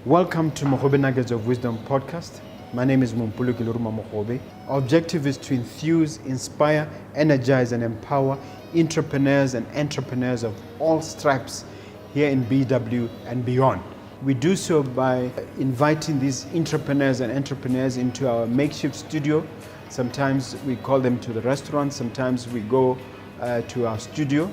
Welcome to Mogobe Nuggets of Wisdom podcast. My name is Mompoloki Lerumo Mogobe. Our objective is to enthuse, inspire, energize, and empower entrepreneurs and entrepreneurs of all stripes here in BW and beyond. We do so by inviting these entrepreneurs and entrepreneurs into our makeshift studio. Sometimes we call them to the restaurant, sometimes we go to our studio,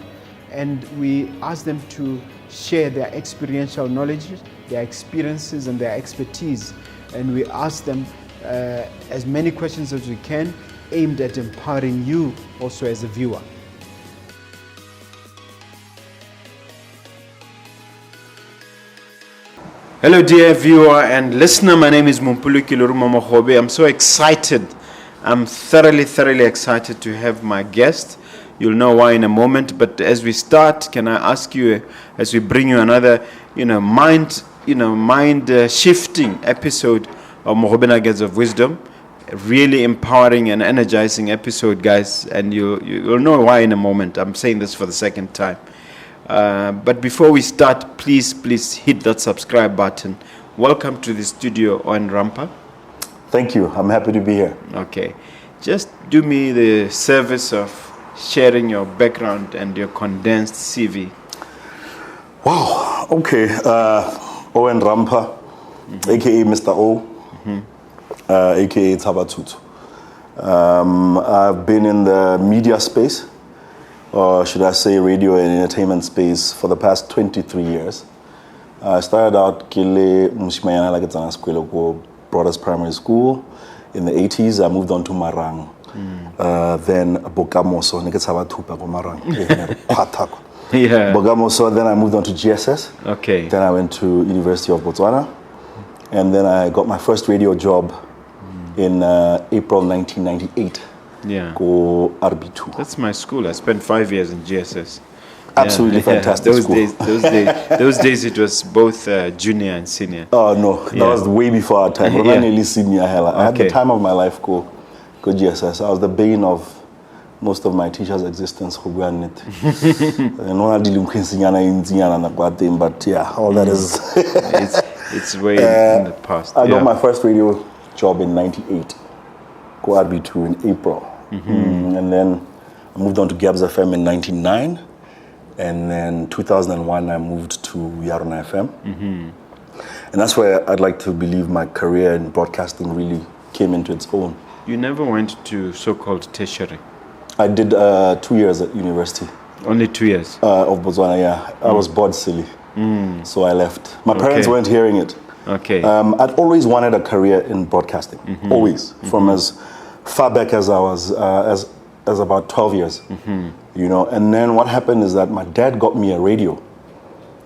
and we ask them to share their experiential knowledge, their experiences and their expertise. And we ask them as many questions as we can, aimed at empowering you also as a viewer. Hello dear viewer and listener, my name is Mompoloki Lerumo Mogobe. I'm so excited. I'm thoroughly excited to have my guest. You'll know why in a moment, but as we start, can I ask you, as we bring you another, mind shifting episode of Mogobe Nuggets of Wisdom, really empowering and energizing episode, guys, and you'll know why in a moment. I'm saying this for the second time. But before we start, please hit that subscribe button. Welcome to the studio, Owen Rampa. Thank you. I'm happy to be here. Okay. Just do me the service of sharing your background and your condensed CV. Wow. Okay. Owen Rampa, aka Mr. O, aka Tshutshu. I've been in the media space, or should I say radio and entertainment space, for the past 23 years. I started out Kile Mushimayana Lagetsana School, Brothers Primary School in the 80s. I moved on to Marang. Then Bogamoso, Tsaba Tupa Marang. Bogamoso, then I moved on to GSS. Okay. Then I went to University of Botswana. And then I got my first radio job in April 1998. Yeah. Go RB2. That's my school. I spent 5 years in GSS. Absolutely fantastic those school. Those days it was both junior and senior. Oh no, that was way before our time. Yeah. Nearly senior. I had the time of my life. Go GSS. I was the bane of most of my teachers' existence. But yeah, all that is. It's way in the past. I got my first radio job in '98. Go RB2 in April, and then I moved on to Gabs FM in '99. And then 2001, I moved to Yarona FM. And that's where I'd like to believe my career in broadcasting really came into its own. You never went to so-called tertiary? I did 2 years at university. Only 2 years? Of Botswana, yeah. I was bored silly. So I left. My parents weren't hearing it. Okay. I'd always wanted a career in broadcasting. Always. From as far back as I was, as about 12 years. And then what happened is that my dad got me a radio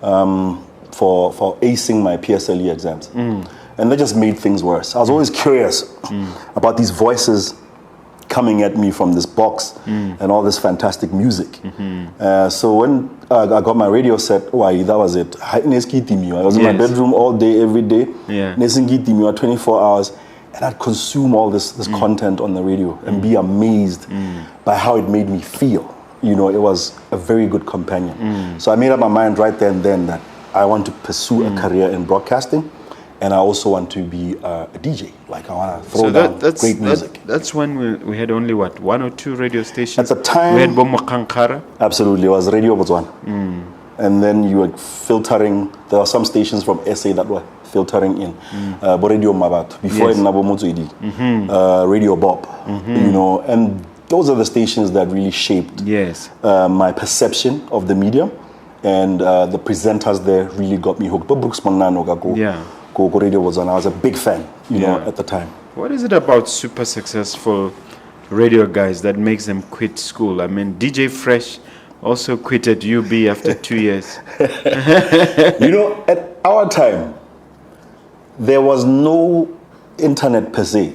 for acing my PSLE exams. And that just made things worse. I was always curious about these voices coming at me from this box and all this fantastic music. So when I got my radio set, that was it. I was in my bedroom all day, every day. 24 hours. And I'd consume all this content on the radio and be amazed by how it made me feel. It was a very good companion. So I made up my mind right there and then that I want to pursue a career in broadcasting, and I also want to be a DJ. Like I want to throw down great music. That's when we had only one or two radio stations? At the time, we had Bomakankara. Absolutely, it was Radio Botswana. And then you were filtering. There were some stations from SA that were filtering in. Radio Mabat, before it Nabo Motswedi, Radio Bob, and those are the stations that really shaped my perception of the medium, and the presenters there really got me hooked. But Brooks Manano go Radio Botswana. I was a big fan, at the time. What is it about super successful radio guys that makes them quit school? I mean, DJ Fresh also quit at UB after 2 years. At our time, there was no internet per se,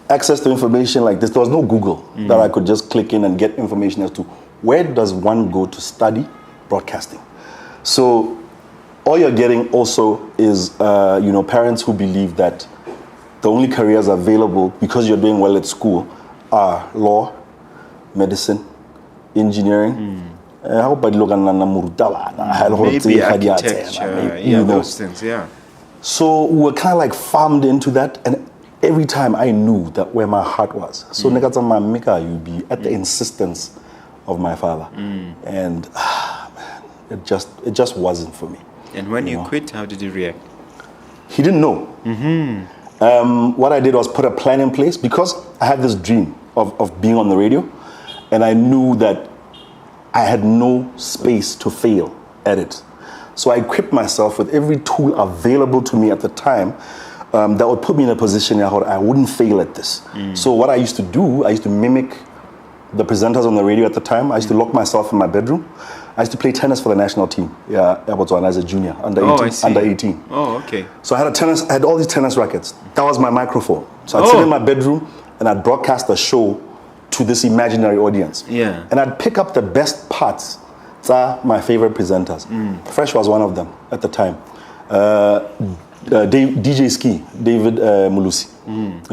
access to information like this. There was no Google that I could just click in and get information as to where does one go to study broadcasting. So all you're getting also is, parents who believe that the only careers available because you're doing well at school are law, medicine, engineering, Maybe architecture, those things, So we were kind of like farmed into that, and every time I knew that where my heart was. So Nekatama Mika, you be at the insistence of my father, and man, it just wasn't for me. And when you quit, how did he react? He didn't know. What I did was put a plan in place because I had this dream of being on the radio, and I knew that I had no space to fail at it. So I equipped myself with every tool available to me at the time that would put me in a position where I wouldn't fail at this. So what I used to do, I used to mimic the presenters on the radio at the time. I used to lock myself in my bedroom. I used to play tennis for the national team, Botswana as a junior, under 18. Oh, okay. So I had all these tennis rackets. That was my microphone. So I'd sit in my bedroom and I'd broadcast a show to this imaginary audience. Yeah. And I'd pick up the best parts. They're my favorite presenters. Fresh was one of them at the time. DJ Ski, David Mulusi,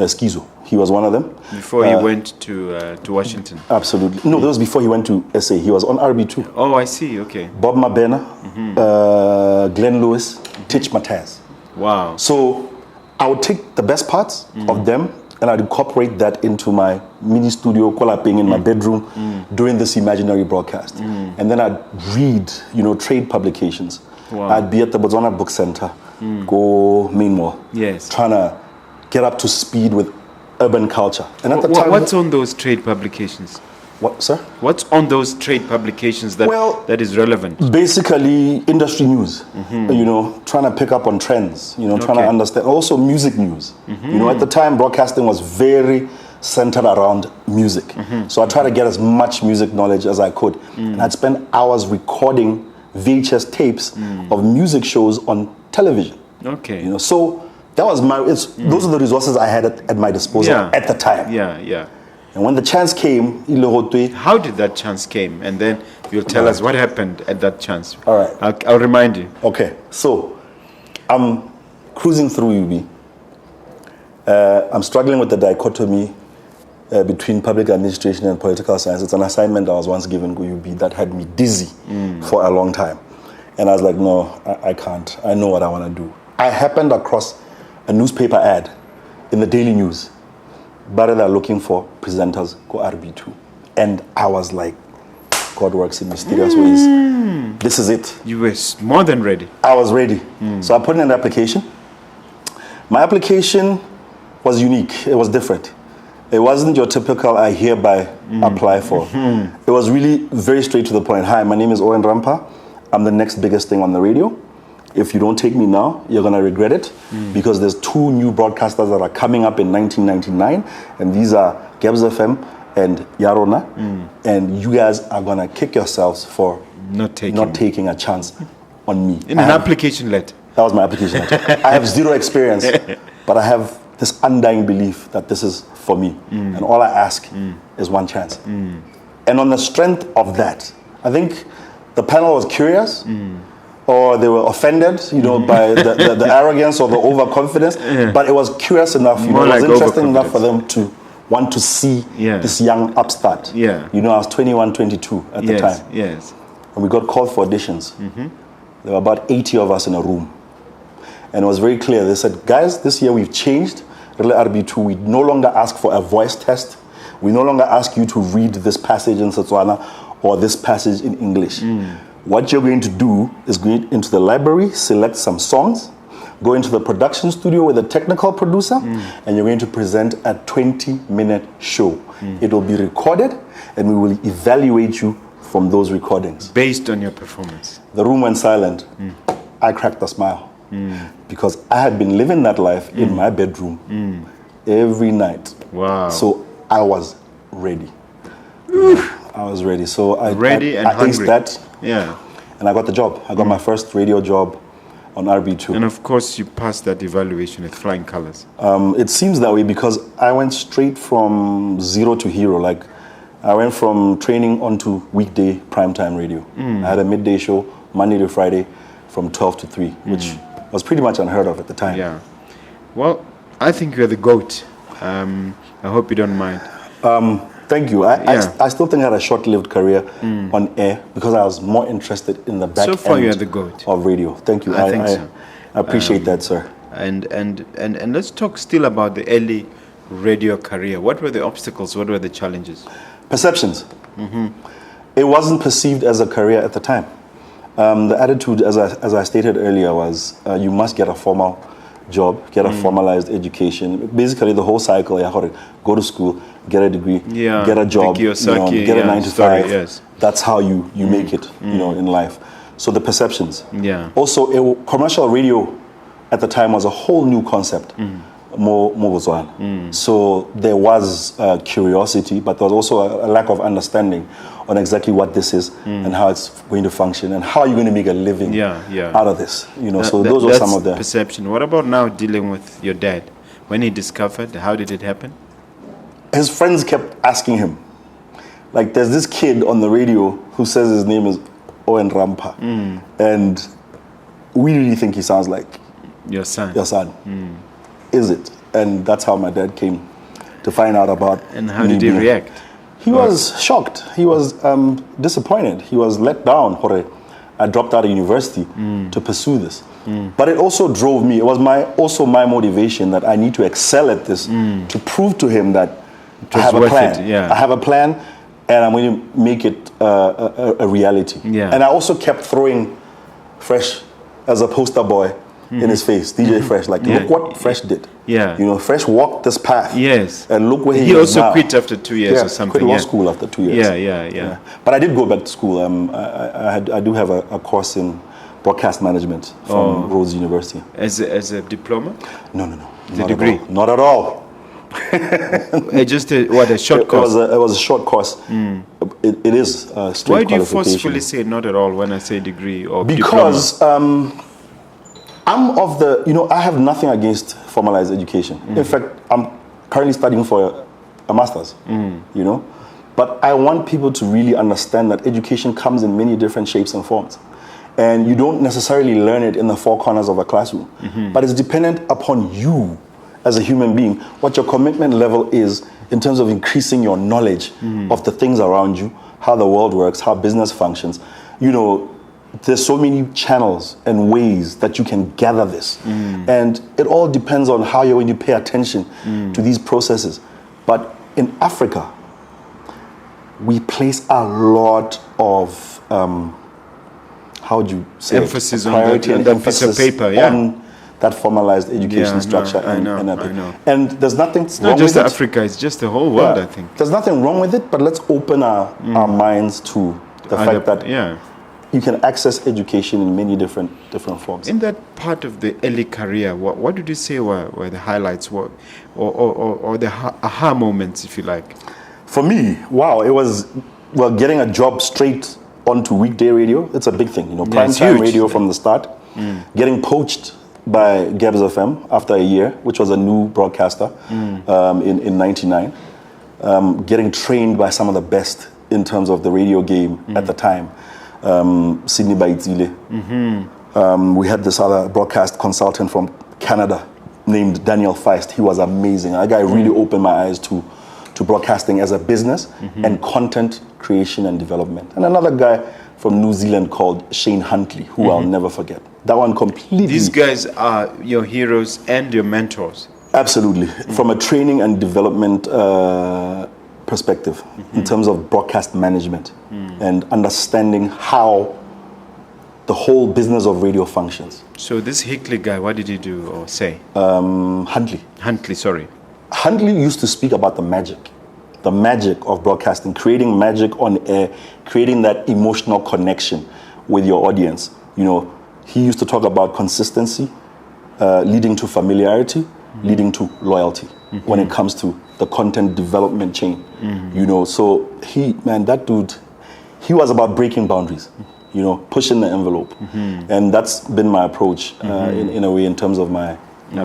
Skizo. He was one of them. Before he went to Washington. Absolutely. No, that was before he went to SA. He was on RB2. Oh, I see. Okay. Bob Mabena, Glenn Lewis, Titch Mataz. Wow. So I would take the best parts of them and I'd incorporate that into my mini studio, collapsing in my bedroom during this imaginary broadcast. And then I'd read, trade publications. Wow. I'd be at the Botswana Book Center, go Mainmore, trying to get up to speed with urban culture. And at the time, what's on those trade publications? What, sir? What's on those trade publications that is relevant? Basically, industry news. Trying to pick up on trends. Trying to understand. Also, music news. At the time, broadcasting was very centered around music. So I tried to get as much music knowledge as I could, and I'd spend hours recording VHS tapes of music shows on television. Okay. So that was those are the resources I had at my disposal at the time. Yeah. And when the chance came, how did that chance came? And then you'll tell us what happened at that chance. All right. I'll remind you. Okay. So I'm cruising through UB. I'm struggling with the dichotomy between public administration and political science. It's an assignment I was once given to UB that had me dizzy for a long time. And I was like, no, I can't. I know what I want to do. I happened across a newspaper ad in the Daily News, but they're looking for presenters go RB2. And I was like, God works in mysterious ways. This is it. You were more than ready. I was ready. So I put in an application. My application was unique. It was different. It wasn't your typical I hereby apply for. It was really very straight to the point. Hi, my name is Owen Rampa. I'm the next biggest thing on the radio. If you don't take me now, you're going to regret it because there's 2 new broadcasters that are coming up in 1999, and these are Gebs FM and Yarona, and you guys are going to kick yourselves for not taking a chance on me. In an application letter. That was my application letter. I have zero experience, but I have this undying belief that this is for me, and all I ask is one chance. And on the strength of that, I think the panel was curious, or they were offended, by the arrogance or the overconfidence. But it was curious enough, it was interesting enough for them to want to see this young upstart. I was 21, 22 at the time. Yes. And we got called for auditions. There were about 80 of us in a room. And it was very clear. They said, guys, this year we've changed. Relay RB2, we no longer ask for a voice test. We no longer ask you to read this passage in Setswana or this passage in English. What you're going to do is go into the library, select some songs, go into the production studio with a technical producer, and you're going to present a 20-minute show. It will be recorded, and we will evaluate you from those recordings. Based on your performance. The room went silent. I cracked a smile because I had been living that life in my bedroom every night. Wow. So I was ready. I was ready. So I aced that. Yeah. And I got the job. I got my first radio job on RB2. And of course, you passed that evaluation with flying colors. It seems that way because I went straight from zero to hero. Like, I went from training onto weekday primetime radio. I had a midday show, Monday to Friday, from 12 to 3, which was pretty much unheard of at the time. Yeah. Well, I think you're the GOAT. I hope you don't mind. Thank you. I still think I had a short-lived career on air because I was more interested in the back so far end you're the GOAT. of radio. Thank you. I think so. I appreciate that, sir. And let's talk still about the early radio career. What were the obstacles? What were the challenges? Perceptions. It wasn't perceived as a career at the time. The attitude, as I stated earlier, was you must get a formal job, get a formalized education. Basically, the whole cycle, go to school, get a degree, get a job, get a 9 to 5. Yes. That's how you make it, in life. So the perceptions. Yeah. Also, commercial radio at the time was a whole new concept. So there was curiosity, but there was also a lack of understanding on exactly what this is and how it's going to function and how you're going to make a living out of this. So those were some of the perception. What about now dealing with your dad? When he discovered, how did it happen? His friends kept asking him. Like, there's this kid on the radio who says his name is Owen Rampa, and we really think he sounds like your son. Is it? And that's how my dad came to find out about. And how did he react? He was shocked. He was disappointed. He was let down. I dropped out of university to pursue this. But it also drove me. It was my motivation that I need to excel at this to prove to him that I have a plan. I have a plan, and I'm going to make it a reality. And I also kept throwing Fresh as a poster boy in his face, DJ Fresh. Like, look what Fresh did. Fresh walked this path. Yes. And look where he is now. He also quit after 2 years or something. Quit law school after 2 years. Yeah. But I did go back to school. I do have a course in broadcast management from Rhodes University. As a diploma? No. The degree? Not at all. Just a short course? It was a short course. It is a straight Why do you qualification. forcefully say not at all when I say degree or because, diploma? I'm of the, I have nothing against formalized education. In fact, I'm currently studying for a master's, But I want people to really understand that education comes in many different shapes and forms. And you don't necessarily learn it in the four corners of a classroom. But it's dependent upon you as a human being, what your commitment level is in terms of increasing your knowledge of the things around you, how the world works, how business functions. There's so many channels and ways that you can gather this. And it all depends on how you're going to pay attention to these processes. But in Africa, we place a lot of, how would you say, emphasis on the piece of paper, on that formalized education structure. I know. And there's nothing it's wrong not just with Africa, it's just the whole world, I think. There's nothing wrong with it, but let's open our minds to the fact that you can access education in many different forms. In that part of the early career, what did you say were the highlights or the aha moments, if you like? For me, it was getting a job straight onto weekday radio. It's a big thing, prime time radio from the start. Getting poached by Gabs FM after a year, which was a new broadcaster in 99. Getting trained by some of the best in terms of the radio game at the time. Sydney Baitzile. We had this other broadcast consultant from Canada named Daniel Feist. He was amazing. That guy really opened my eyes to broadcasting as a business and content creation and development. And another guy from New Zealand called Shane Huntley, who I'll never forget. That one completely... These guys are your heroes and your mentors. Absolutely. From a training and development perspective, in terms of broadcast management and understanding how the whole business of radio functions. So this Hickley guy, what did he do or say? Huntley, sorry. Huntley used to speak about the magic of broadcasting, creating magic on air, creating that emotional connection with your audience. He used to talk about consistency, leading to familiarity, leading to loyalty when it comes to the content development chain. So that dude, he was about breaking boundaries, pushing the envelope. And that's been my approach in a way in terms of my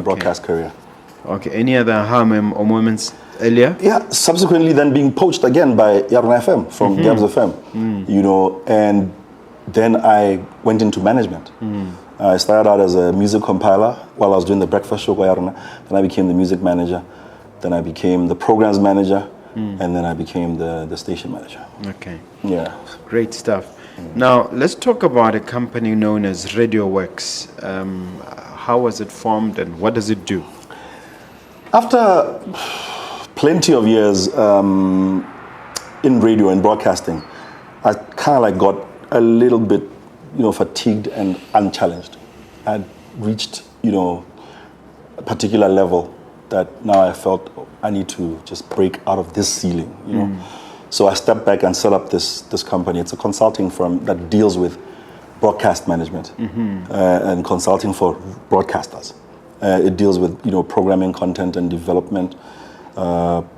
broadcast career. Okay, any other aha or moments earlier? Yeah, subsequently then being poached again by Yarna FM from Gabs FM, and then I went into management. I started out as a music compiler while I was doing the breakfast show by Yarna. Then I became the music manager. Then I became the programs manager. And then I became the station manager. Okay. Yeah. Great stuff. Now, let's talk about a company known as RadioWorks. How was it formed and what does it do? After plenty of years in radio and broadcasting, I kind of like got a little bit, fatigued and unchallenged. I'd reached, a particular level that now I felt I need to just break out of this ceiling, So I stepped back and set up this company. It's a consulting firm that deals with broadcast management and consulting for broadcasters. It deals with programming, content and development,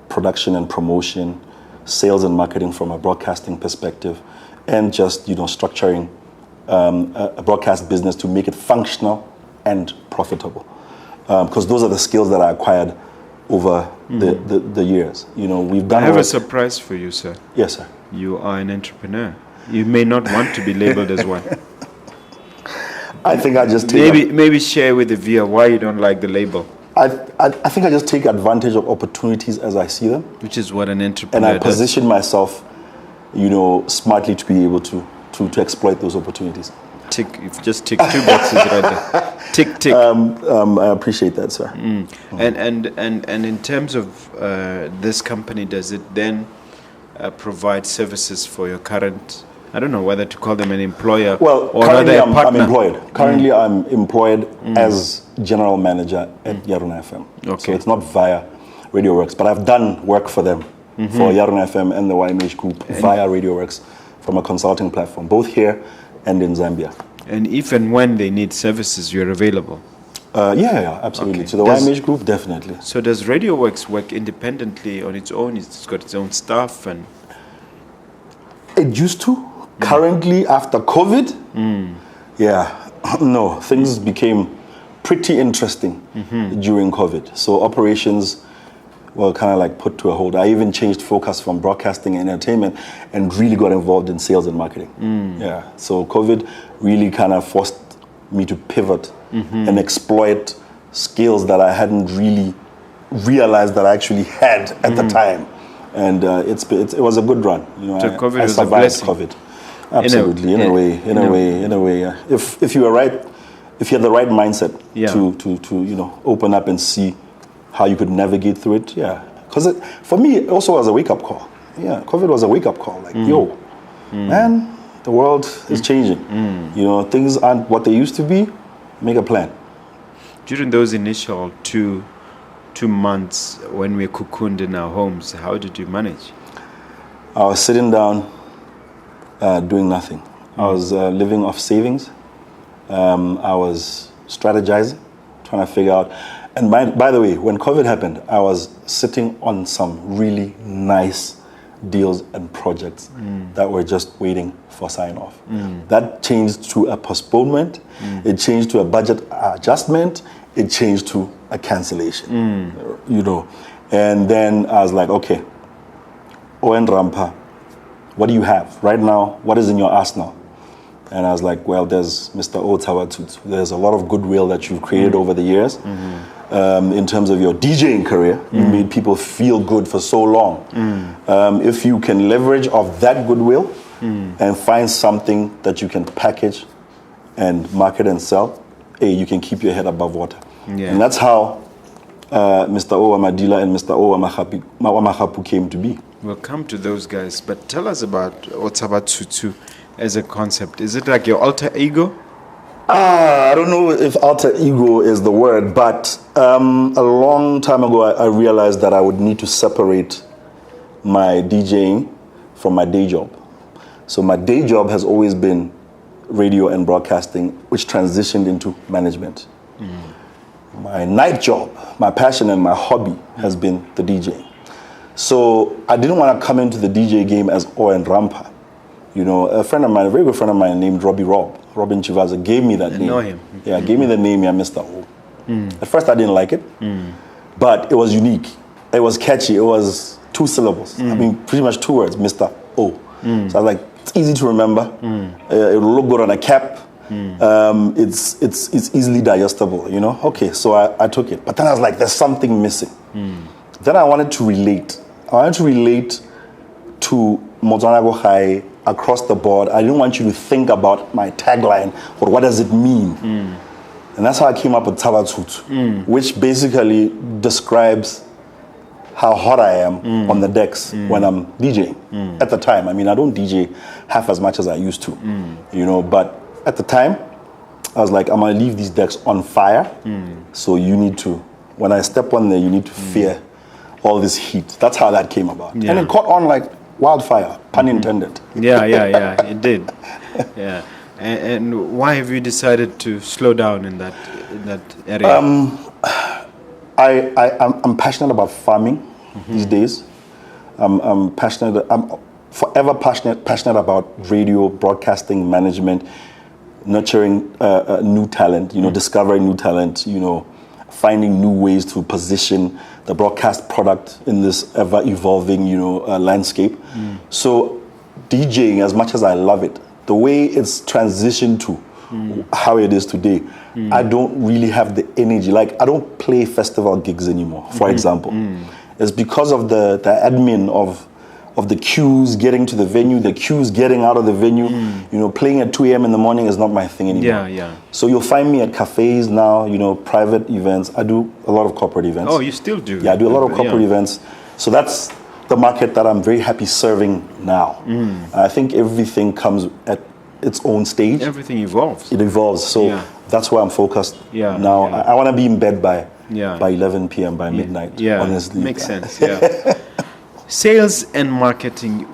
production and promotion, sales and marketing from a broadcasting perspective, and just structuring a broadcast business to make it functional and profitable. Because those are the skills that I acquired over the years. We've done. I have a surprise for you, sir. Yes, sir. You are an entrepreneur. You may not want to be labeled as one. I think I just maybe share with the viewer why you don't like the label. I think I just take advantage of opportunities as I see them, which is what an entrepreneur does. And I position myself, smartly to be able to exploit those opportunities. You've just ticked 2 boxes right there. Tick. I appreciate that, sir. And in terms of this company, does it then provide services for your current? I don't know whether to call them an employer or rather a partner. I'm employed. Currently, I'm employed as general manager at Yaruna FM. Okay. So it's not via RadioWorks, but I've done work for them, for Yaruna FM and the YMH Group via RadioWorks from a consulting platform, both here and in Zambia. And if and when they need services, you're available? Yeah, absolutely. Okay. To the YMH Group, definitely. So does RadioWorks work independently on its own? It's got its own staff and... It used to. Currently, after COVID, no, things became pretty interesting during COVID. So operations were kind of like put to a hold. I even changed focus from broadcasting and entertainment and really got involved in sales and marketing. Yeah, so COVID really kind of forced me to pivot and exploit skills that I hadn't really realized that I actually had at the time. And it was a good run. So COVID I was survived a blessing. COVID. Absolutely, in a way. Yeah. If you were right, if you had the right mindset to open up and see how you could navigate through it, because for me it also was a wake up call. Yeah, COVID was a wake up call. Like, man, the world is changing. Things aren't what they used to be. Make a plan. During those initial two months when we cocooned in our homes, how did you manage? I was sitting down. Doing nothing. I was living off savings. I was strategizing, trying to figure out. And by the way, when COVID happened, I was sitting on some really nice deals and projects that were just waiting for sign off. That changed to a postponement. It changed to a budget adjustment. It changed to a cancellation. And then I was like, okay, Owen Rampa, what do you have right now? What is in your arsenal? And I was like, well, there's Mr. Tshutshu. There's a lot of goodwill that you've created over the years. In terms of your DJing career, you made people feel good for so long. If you can leverage off that goodwill and find something that you can package and market and sell, you can keep your head above water. Yeah. And that's how Mr. Madila and Mr. Magapu came to be. We'll come to those guys, but tell us about Tshutshu as a concept. Is it like your alter ego? I don't know if alter ego is the word, but a long time ago I realized that I would need to separate my DJing from my day job. So my day job has always been radio and broadcasting, which transitioned into management. My night job, my passion and my hobby has been the DJing. So I didn't want to come into the DJ game as Owen Rampa. A friend of mine, a very good friend of mine named Robin Chivaza, gave me that name. I know him. Yeah, gave me the name, Mr. O. At first I didn't like it, but it was unique. It was catchy. It was 2 syllables. I mean, pretty much 2 words, Mr. O. So I was like, it's easy to remember. It will look good on a cap. It's easily digestible, Okay, so I took it. But then I was like, there's something missing. Then I wanted to relate. I wanted to relate to Motswanago High across the board. I didn't want you to think about my tagline, but what does it mean? And that's how I came up with Tshutshu, which basically describes how hot I am on the decks when I'm DJing. At the time, I mean, I don't DJ half as much as I used to, you know, but at the time, I was like, I'm gonna leave these decks on fire. So you need to, when I step on there, you need to fear all this heat. That's how that came about. Yeah. And it caught on like wildfire, pun intended. Yeah, it did. Yeah. And why have you decided to slow down in that area? I'm passionate about farming these days. I'm forever passionate about radio, broadcasting, management, nurturing new talent, you know, discovering new talent, you know, finding new ways to position the broadcast product in this ever evolving, you know, landscape. So DJing, as much as I love it, the way it's transitioned to how it is today, I don't really have the energy. Like, I don't play festival gigs anymore, for example. It's because of the admin of the queues getting to the venue, the queues getting out of the venue. You know, playing at 2 a.m. in the morning is not my thing anymore. Yeah. So you'll find me at cafes now, you know, private events. I do a lot of corporate events. Oh, you still do? Yeah, I do a lot of corporate events. So that's the market that I'm very happy serving now. I think everything comes at its own stage. Everything evolves. It evolves. So that's where I'm focused now. Yeah. I want to be in bed by Yeah. by 11 p.m., by midnight, Yeah, honestly. makes sense, yeah. Sales and marketing,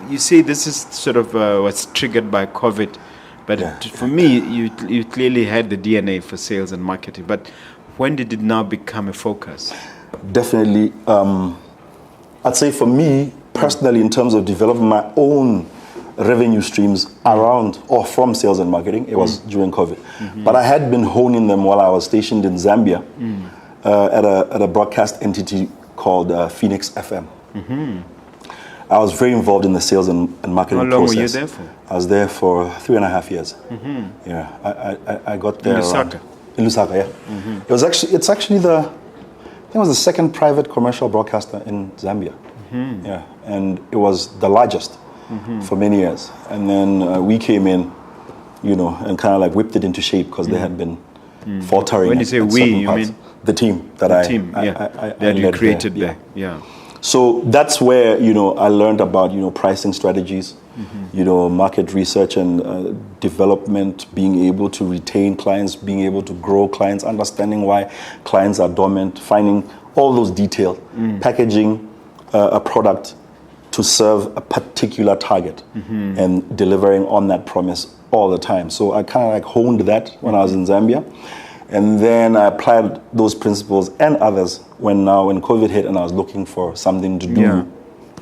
you say this is sort of what's triggered by COVID, but for me, you clearly had the DNA for sales and marketing, but when did it now become a focus? Definitely. I'd say for me, personally, in terms of developing my own revenue streams around or from sales and marketing, it was during COVID. But I had been honing them while I was stationed in Zambia at a broadcast entity called Phoenix FM. I was very involved in the sales and marketing process. How long were you there for? I was there for 3.5 years. Yeah, I got there in Lusaka. In Lusaka, yeah. It's actually I think it was the second private commercial broadcaster in Zambia. Yeah, and it was the largest for many years. And then we came in, you know, and kind of like whipped it into shape because they had been faltering. When you say we, you parts. mean the team that that you created there. Yeah. So that's where, you know, I learned about, you know, pricing strategies, you know, market research and development, being able to retain clients, being able to grow clients, understanding why clients are dormant, finding all those details, packaging a product to serve a particular target and delivering on that promise all the time. So I kind of like honed that when I was in Zambia. And then I applied those principles and others when COVID hit and I was looking for something to do,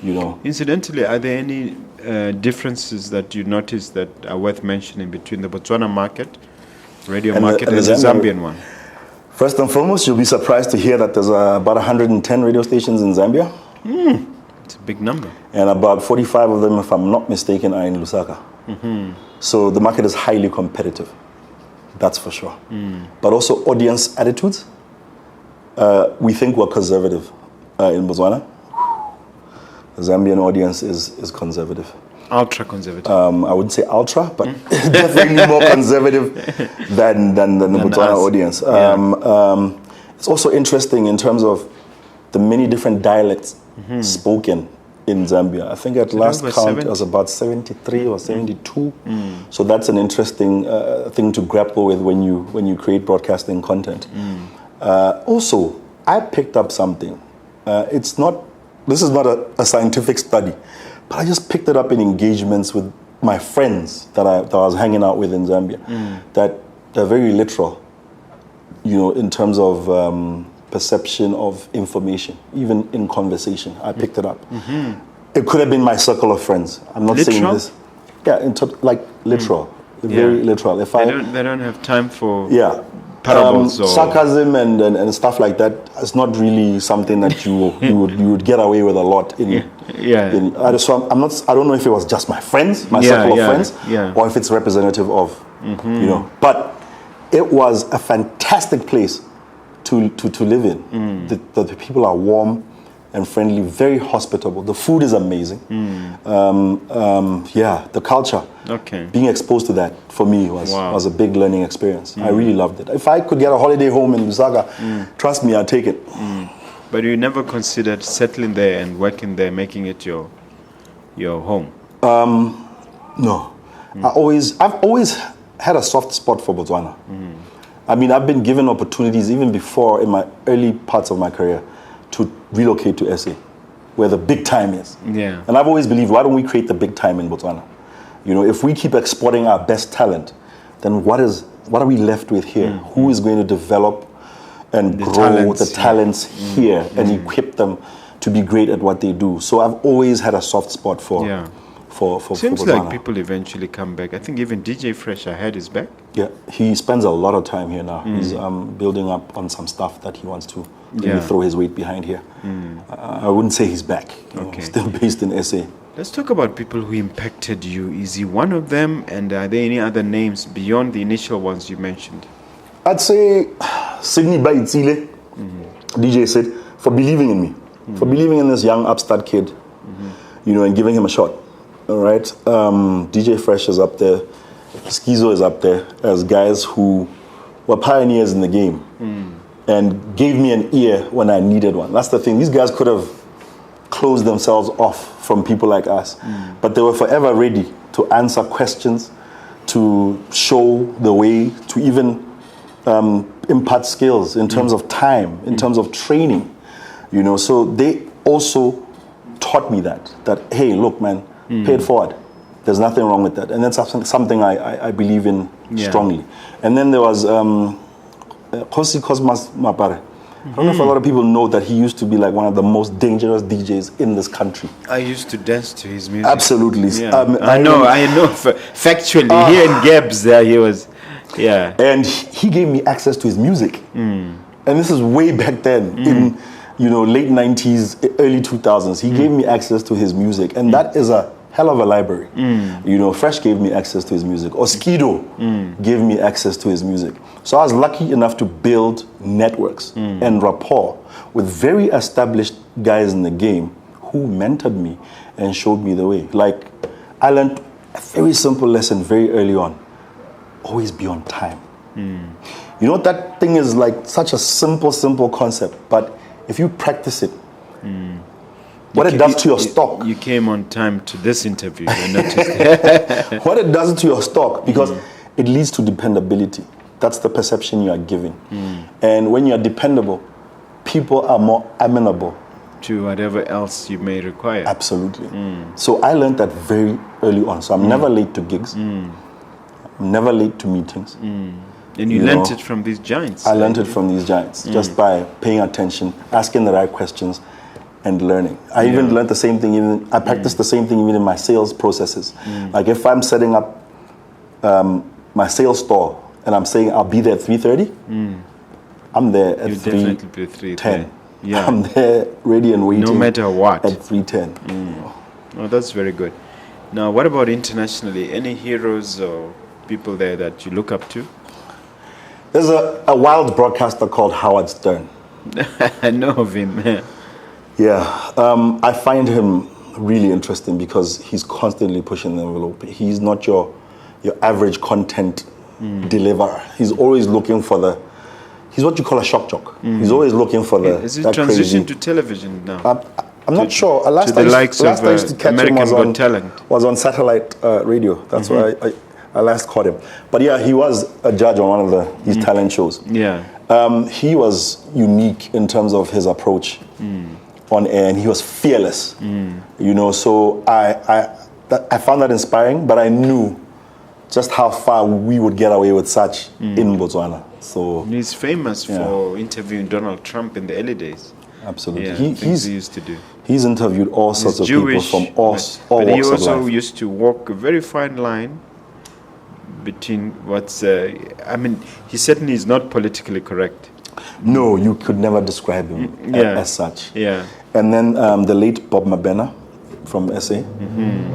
you know. Incidentally, are there any differences that you noticed that are worth mentioning between the Botswana market, radio market, and the Zambian one? First and foremost, you'll be surprised to hear that there's about 110 radio stations in Zambia. It's a big number. And about 45 of them, if I'm not mistaken, are in Lusaka. So the market is highly competitive. That's for sure. But also audience attitudes. We think we're conservative in Botswana. The Zambian audience is conservative. Ultra conservative. I wouldn't say ultra, but definitely more conservative than the Botswana audience. It's also interesting in terms of the many different dialects spoken in Zambia. I think at last count it was about 73 or 72. So that's an interesting thing to grapple with when you create broadcasting content. Also, I picked up something. This is not a scientific study, but I just picked it up in engagements with my friends that I was hanging out with in Zambia. That they're very literal, you know, in terms of perception of information, even in conversation. I picked it up. It could have been my circle of friends. I'm not saying this. Yeah, like literal, very literal. If they don't have time for parables or sarcasm and stuff like that. It's not really something that you would get away with a lot in. So I don't know if it was just my friends, my circle of friends, or if it's representative of you know. But it was a fantastic place to live in. The people are warm, and friendly, very hospitable. The food is amazing. The culture. Okay. Being exposed to that for me was a big learning experience. I really loved it. If I could get a holiday home in Lusaka, trust me, I'd take it. But you never considered settling there and working there, making it your home? No. I've always had a soft spot for Botswana. I mean, I've been given opportunities even before in my early parts of my career to relocate to SA, where the big time is. Yeah. And I've always believed, why don't we create the big time in Botswana? You know, if we keep exporting our best talent, then what are we left with here? Who is going to develop and grow the talents here and equip them to be great at what they do? So I've always had a soft spot for Seems Botswana. like people eventually come back. I think even DJ Fresh, I heard, is back. Yeah, he spends a lot of time here now. He's building up on some stuff that he wants to maybe throw his weight behind here. I wouldn't say he's back. He's still based in SA. Let's talk about people who impacted you. Is he one of them? And are there any other names beyond the initial ones you mentioned? I'd say Sydney Baitzile, DJ said, for believing in me, for believing in this young upstart kid, you know, and giving him a shot. All right, DJ Fresh is up there, Schizo is up there as guys who were pioneers in the game and gave me an ear when I needed one. That's the thing. These guys could have closed themselves off from people like us, but they were forever ready to answer questions, to show the way, to even impart skills in terms of time, in terms of training. You know, so they also taught me that hey, look, man, pay it forward. There's nothing wrong with that. And that's something I believe in strongly. And then there was Kosi Cosmas Mapare. I don't know if a lot of people know that he used to be like one of the most dangerous DJs in this country. I used to dance to his music. Absolutely. Yeah. I know. Factually, here in Gabs, there he was. Yeah. And he gave me access to his music. And this is way back then in, you know, late 90s, early 2000s. He gave me access to his music. And that is a hell of a library. You know, Fresh gave me access to his music. Oskido gave me access to his music. So I was lucky enough to build networks and rapport with very established guys in the game who mentored me and showed me the way. Like, I learned a very simple lesson very early on. Always be on time. You know, that thing is like such a simple concept, but if you practice it, what it does to your stock. You came on time to this interview, I noticed. What it does to your stock, because it leads to dependability. That's the perception you are giving. And when you are dependable, people are more amenable to whatever else you may require. Absolutely. So I learned that very early on. So I'm never late to gigs. I'm never late to meetings. And you learned it from these giants. I learned it from these giants just by paying attention, asking the right questions, and learning. I even learned the same thing. I practiced the same thing even in my sales processes. Like if I'm setting up my sales store and I'm saying I'll be there at 3:30, I'm there at 3:10. Yeah. I'm there ready and waiting. No matter what. At 3:10. Oh, that's very good. Now, what about internationally? Any heroes or people there that you look up to? There's a wild broadcaster called Howard Stern. I know of him. Yeah, I find him really interesting because he's constantly pushing the envelope. He's not your average content deliverer. He's always looking for he's what you call a shock jock. He's always looking for Is it transition to television now? I'm not sure. Last I used to catch American him Talent. Was on satellite radio. That's where I last caught him. But yeah, he was a judge on one of his talent shows. Yeah. He was unique in terms of his approach on air, and he was fearless. You know, so I found that inspiring, but I knew just how far we would get away with such in Botswana. So he's famous for interviewing Donald Trump in the early days. Absolutely. Yeah, he used to do. He's interviewed all sorts of Jewish, people from all walks of life. But he also used to walk a very fine line between he certainly is not politically correct. No, you could never describe him as such. Yeah. And then the late Bob Mabena from SA,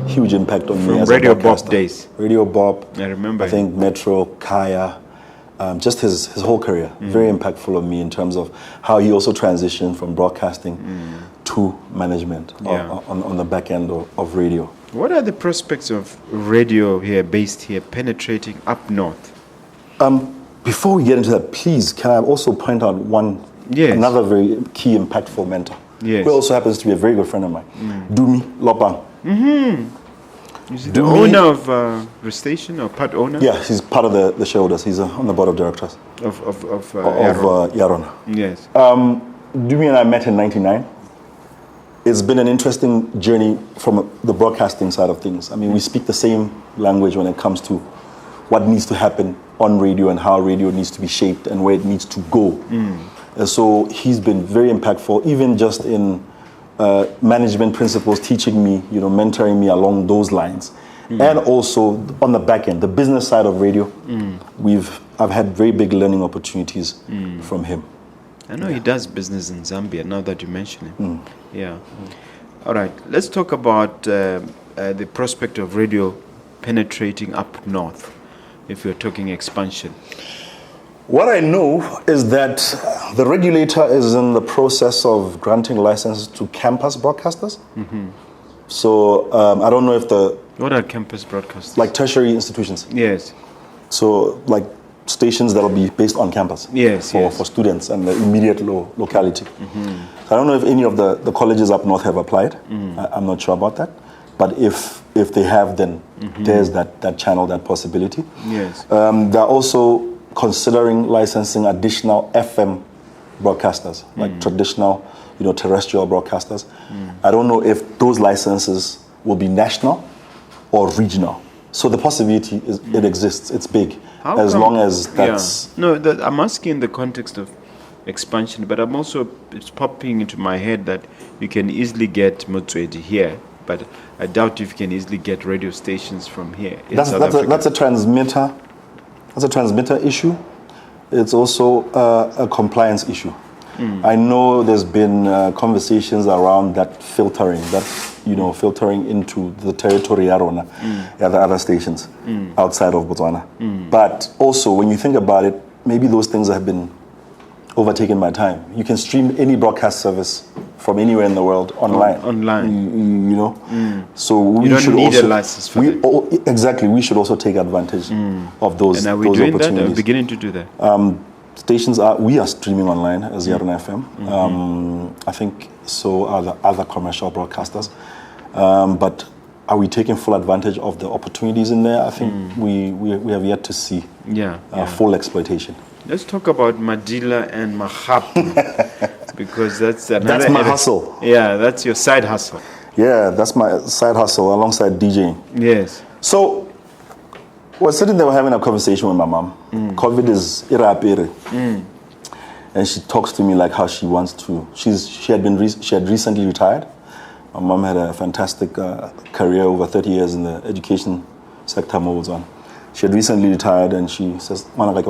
huge impact on me as Radio a broadcaster. Bob days. Radio Bob. I remember. I think Metro, Kaya, just his whole career, very impactful on me in terms of how he also transitioned from broadcasting to management on the back end of radio. What are the prospects of radio here, based here, penetrating up north? Before we get into that, please, can I also point out another very key, impactful mentor, yes, who also happens to be a very good friend of mine, Dumi Lopang. Is he the owner of the station, or part owner? Yeah, he's part of the shareholders. He's on the board of directors Of Yarona. Yes. Dumi and I met in '99. It's been an interesting journey from the broadcasting side of things. I mean, we speak the same language when it comes to what needs to happen on radio and how radio needs to be shaped and where it needs to go. And so he's been very impactful, even just in management principles, teaching me, mentoring me along those lines. And also on the back end, the business side of radio, I've had very big learning opportunities from him. I know he does business in Zambia, now that you mention it. Yeah. All right, let's talk about the prospect of radio penetrating up north, if you're talking expansion. What I know is that the regulator is in the process of granting licenses to campus broadcasters. So I don't know if What are campus broadcasters? like tertiary institutions. Yes. So like stations that will be based on campus. Yes, for students and the immediate locality. So I don't know if any of the colleges up north have applied. I'm not sure about that. But if they have, then there's that channel, that possibility. Yes. They're also considering licensing additional FM broadcasters, like traditional, terrestrial broadcasters. I don't know if those licenses will be national or regional. So the possibility it exists. It's big, long as that's. Yeah. No, I'm asking in the context of expansion, but it's popping into my head that you can easily get Motswedi here, but I doubt if you can easily get radio stations from here. That's a transmitter. That's a transmitter issue. It's also a compliance issue. I know there's been conversations around that filtering, filtering into the territory Yarona, the other stations outside of Botswana. But also, when you think about it, maybe those things have been overtaken by time. You can stream any broadcast service from anywhere in the world online. So you don't need a license for that. Exactly. We should also take advantage of those. And are we those doing opportunities. that? Are we beginning to do that? We are streaming online as Yarona FM. I think so are the other commercial broadcasters. But are we taking full advantage of the opportunities in there? I think we have yet to see full exploitation. Let's talk about Madila and Magapu, because that's my hustle. Yeah, that's your side hustle. Yeah, that's my side hustle alongside DJing. Yes. So, we're sitting there, we're having a conversation with my mom. COVID is irapiri. And she talks to me like how she wants to. She had recently retired. My mom had a fantastic career, over 30 years in the education sector. She had recently retired, and she says, I'm like,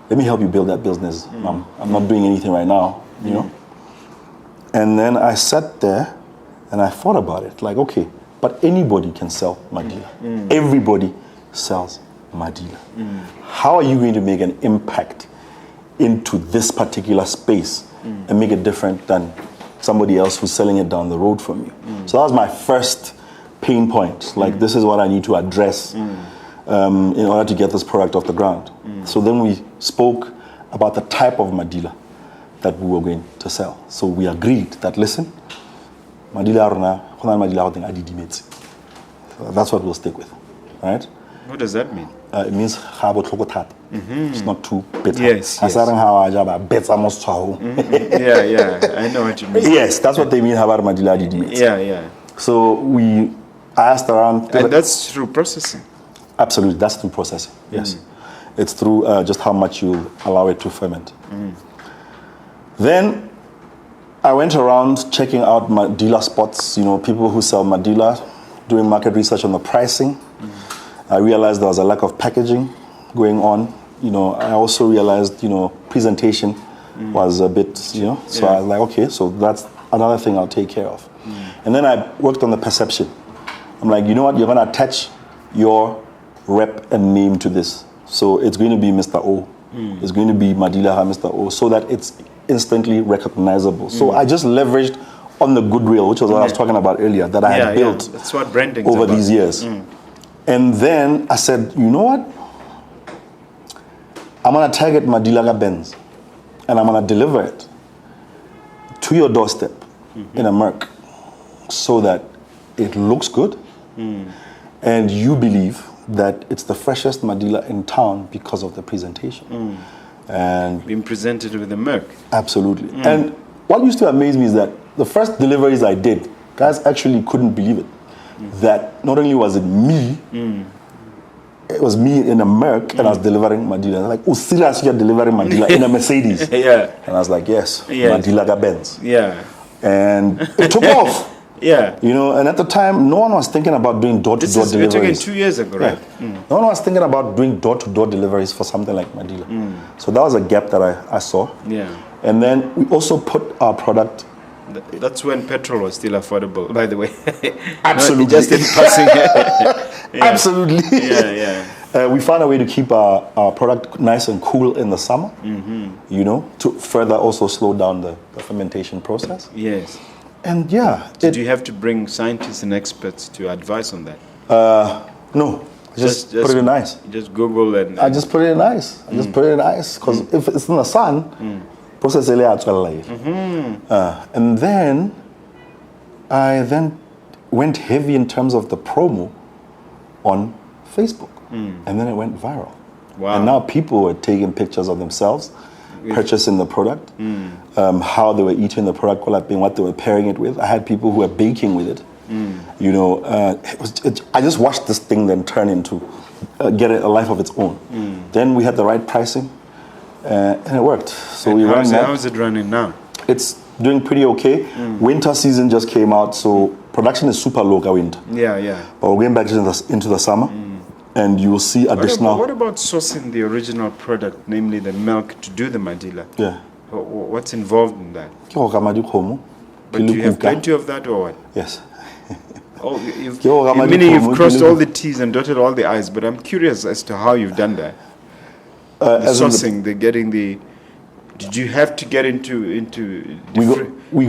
let me help you build that business, Mom. I'm not doing anything right now, And then I sat there and I thought about it, like, okay, but anybody can sell Madila. Everybody sells Madila. How are you going to make an impact into this particular space and make it different than somebody else who's selling it down the road from you? So that was my first pain point. Like, this is what I need to address in order to get this product off the ground. So then we spoke about the type of Madila that we were going to sell. So we agreed that, listen, Madila that's what we'll stick with, right? What does that mean? It means it's not too bitter. Yes. Yeah, I know what you mean. Yes, that's what they mean. Yeah. So I asked around. And that's through processing. Absolutely, that's through processing. Yes, it's through just how much you allow it to ferment. Then I went around checking out Madila spots. People who sell Madila, doing market research on the pricing. I realized there was a lack of packaging going on. I also realized presentation was a bit so I was like, okay, so that's another thing I'll take care of. And then I worked on the perception. I'm like, you know what, you're going to attach your rep and name to this. So it's going to be Mr. O. It's going to be Madila Mr. O, so that it's instantly recognizable. So I just leveraged on the goodwill, which was what I was talking about earlier, that I had built That's what branding over about. these years. And then I said, you know what? I'm going to target Madila Magapu and I'm going to deliver it to your doorstep in a Merc so that it looks good and you believe that it's the freshest Madila in town because of the presentation. And being presented with a Merc. Absolutely. And what used to amaze me is that the first deliveries I did, guys actually couldn't believe it. That not only was it me, it was me in a Merc and I was delivering Madila. They're like, oh, seriously, you're delivering Madila in a Mercedes? Yeah. And I was like, yes. Madila Magapu. Yeah. And it took off. Yeah. You know, and at the time, no one was thinking about doing door-to-door deliveries. We're talking 2 years ago, right? No one was thinking about doing door-to-door deliveries for something like Madila. So that was a gap that I saw. Yeah. And then we also put our product. That's when petrol was still affordable, by the way. Absolutely. No, just in passing. Absolutely. Yeah. We found a way to keep our product nice and cool in the summer, you know, to further also slow down the fermentation process. Yes. And did you have to bring scientists and experts to advise on that? No, just put it in ice. Just Google and I just put it in ice. I just put it in ice because if it's in the sun, process it and then I went heavy in terms of the promo on Facebook, and then it went viral. Wow. And now people were taking pictures of themselves purchasing the product, how they were eating the product, what they were pairing it with. I had people who were baking with it. You know, I just watched this thing then turn into get a life of its own. Then we had the right pricing, and it worked. So we ran that. How is it running now? It's doing pretty okay. Winter season just came out, so production is super low winter. Yeah. But we're going back into the summer. And you will see additional. What about sourcing the original product, namely the milk, to do the Madila? Yeah. What's involved in that? But do you have plenty of that or what? Yes. Meaning you've crossed all the T's and dotted all the I's, but I'm curious as to how you've done that. The sourcing, did you have to get into we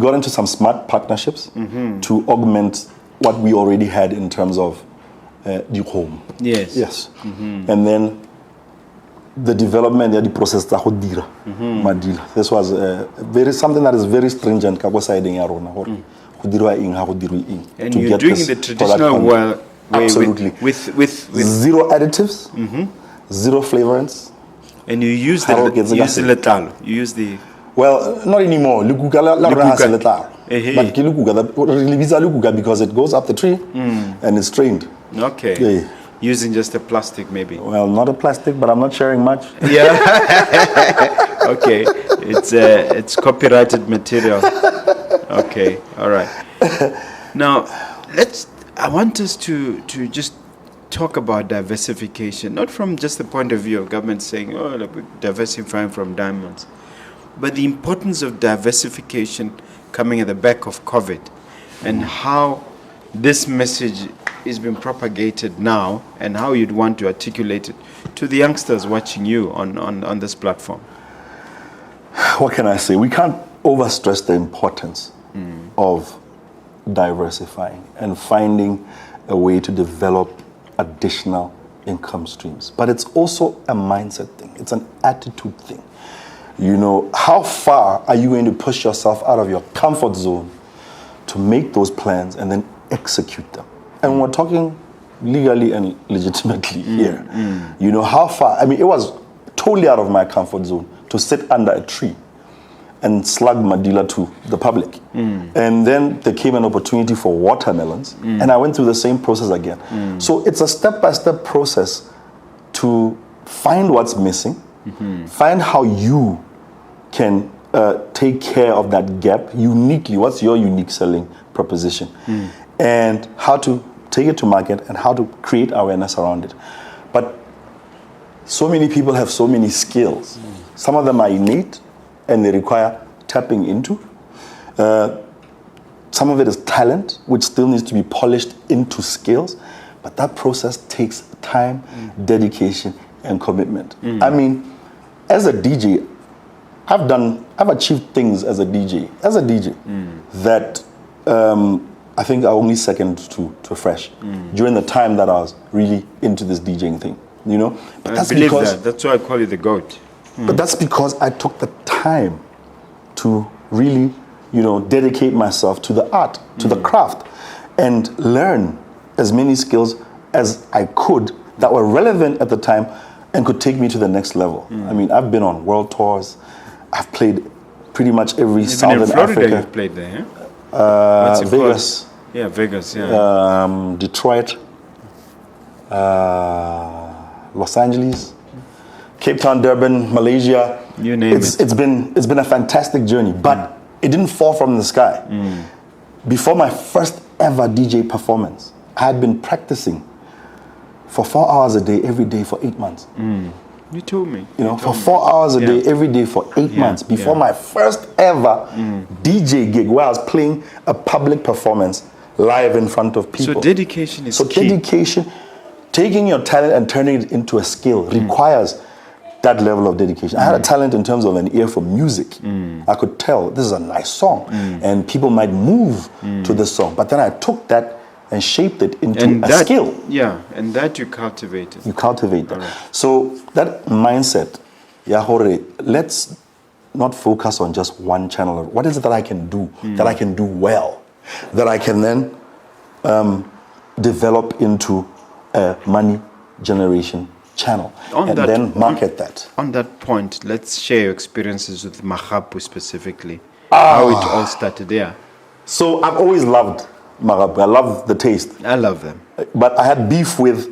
got into some smart partnerships to augment what we already had in terms of the home. Yes. And then the development, the process Madila. This was something that is very stringent. And you're doing it the traditional way. Absolutely. With zero additives, zero flavorants. And you use the letalo. You use the. Well, not anymore. But because it goes up the tree and it's trained. Okay. Using just a plastic, maybe. Well, not a plastic, but I'm not sharing much. Yeah. Okay. It's copyrighted material. Okay. All right. Now, I want us to just talk about diversification, not from just the point of view of government saying, oh, look, we're diversifying from diamonds, but the importance of diversification coming at the back of COVID and how this message is being propagated now and how you'd want to articulate it to the youngsters watching you on this platform. What can I say? We can't overstress the importance of diversifying and finding a way to develop additional income streams. But it's also a mindset thing. It's an attitude thing. You know, how far are you going to push yourself out of your comfort zone to make those plans and then execute them? And we're talking legally and legitimately here. You know, how far? I mean, it was totally out of my comfort zone to sit under a tree and slug Madila to the public. And then there came an opportunity for watermelons, and I went through the same process again. So it's a step-by-step process to find what's missing, find how you can take care of that gap uniquely. What's your unique selling proposition? And how to take it to market and how to create awareness around it. But so many people have so many skills. Some of them are innate and they require tapping into. Some of it is talent, which still needs to be polished into skills. But that process takes time, dedication, and commitment. I mean, as a DJ, I've achieved things as a DJ that I think are only second to Fresh during the time that I was really into this DJing thing, you know. But I believe that. That's why I call you the GOAT. But that's because I took the time to really, you know, dedicate myself to the art, to the craft, and learn as many skills as I could that were relevant at the time and could take me to the next level. I mean, I've been on world tours. I've played pretty much every Southern in Florida Africa. You've played there, yeah? Vegas. Yeah, Vegas, yeah. Detroit, Los Angeles, Cape Town, Durban, Malaysia. You name it. It's been a fantastic journey, but it didn't fall from the sky. Before my first ever DJ performance, I had been practicing for 4 hours a day, every day for 8 months. You told me. You know, for 4 hours a day, every day for 8 months, before my first ever DJ gig, where I was playing a public performance live in front of people. So dedication is key. Dedication, taking your talent and turning it into a skill requires that level of dedication. I had a talent in terms of an ear for music. I could tell this is a nice song and people might move to this song. But then I took that and shaped it into a skill. Yeah, and that you cultivated. You cultivate that. Right. So that mindset, let's not focus on just one channel. What is it that I can do, that I can do well, that I can then develop into a money generation channel, then market that. On that point, let's share your experiences with Magapu specifically. How it all started there. So I've always loved Magapu. I love the taste. I love them. But I had beef with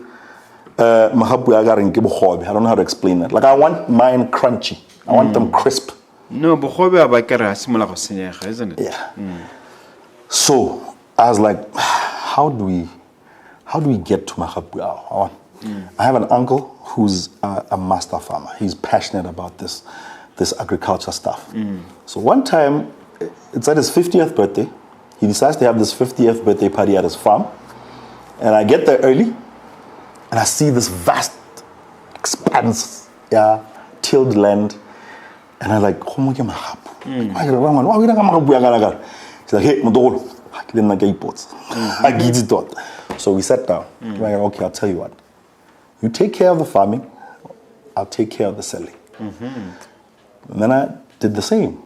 Magapu Agarin Mogobe. I don't know how to explain that. Like, I want mine crunchy. I want them crisp. No, Mogobe abakara similar to Senyecha, isn't it? Yeah. So I was like, how do we get to Magapu? I have an uncle who's a master farmer. He's passionate about this agriculture stuff. So one time, it's at his 50th birthday. He decides to have this 50th birthday party at his farm. And I get there early, and I see this vast expanse, tilled land. And I'm like, He's like, hey, I get it done. So we sat down. I'm like, okay, I'll tell you what. You take care of the farming, I'll take care of the selling. And then I did the same.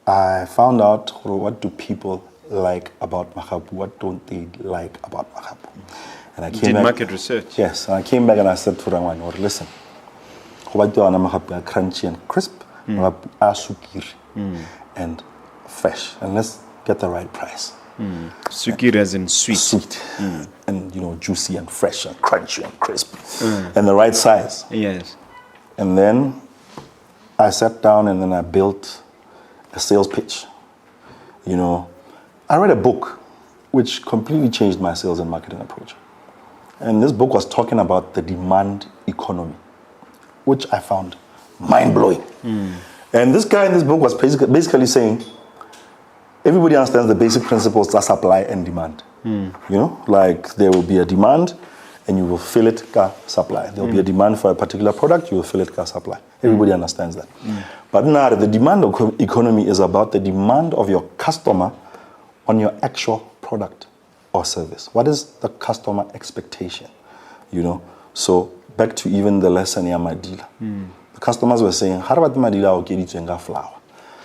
I found out, what do people like about Magapu? What don't they like about Magapu? And I came back, market research. Yes, and I came back and I said to Rangwan, listen, Magapu are crunchy and crisp, Magapu are sukiri and fresh, and let's get the right price. Sukiri as in sweet. Sweet. And, you know, juicy and fresh and crunchy and crisp. And the right size. Yes. And then I sat down and then I built a sales pitch. You know, I read a book which completely changed my sales and marketing approach. And this book was talking about the demand economy, which I found mind-blowing. And this guy in this book was basically saying, everybody understands the basic principles of supply and demand. You know, like there will be a demand and you will fill it ka supply. There will be a demand for a particular product, you will fill it ka supply. Everybody understands that. But now the demand economy is about the demand of your customer on your actual product or service. What is the customer expectation? You know, so back to even the lesson in Madila. The customers were saying, how about Madila or get flour?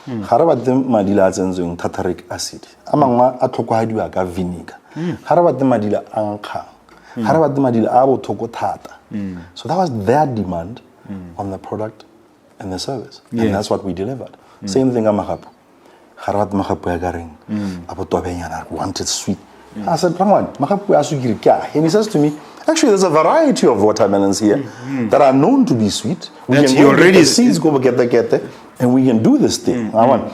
How about the Madila zenzo tartaric acid? Among atokwahidua ga vinegar. How about the Madila anka? How about the Madila abo toko tata? So that was their demand on the product and the service. And that's what we delivered. Same thing at Magapu. How about Magapu agaring? Abo tobenyana wanted sweet. I said, Magapu asugiri kya? And he says to me, actually, there's a variety of watermelons here that are known to be sweet. We can go get the seeds, go get the and we can do this thing. And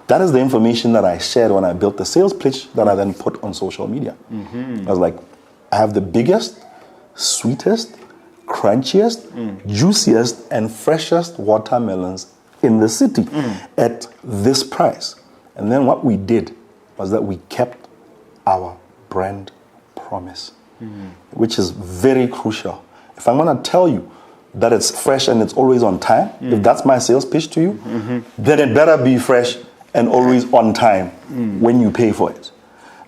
that is the information that I shared when I built the sales pitch that I then put on social media. I was like, I have the biggest, sweetest, crunchiest, juiciest, and freshest watermelons in the city at this price. And then what we did was that we kept our brand promise, which is very crucial. If I'm going to tell you that it's fresh and it's always on time, if that's my sales pitch to you, then it better be fresh and always on time when you pay for it.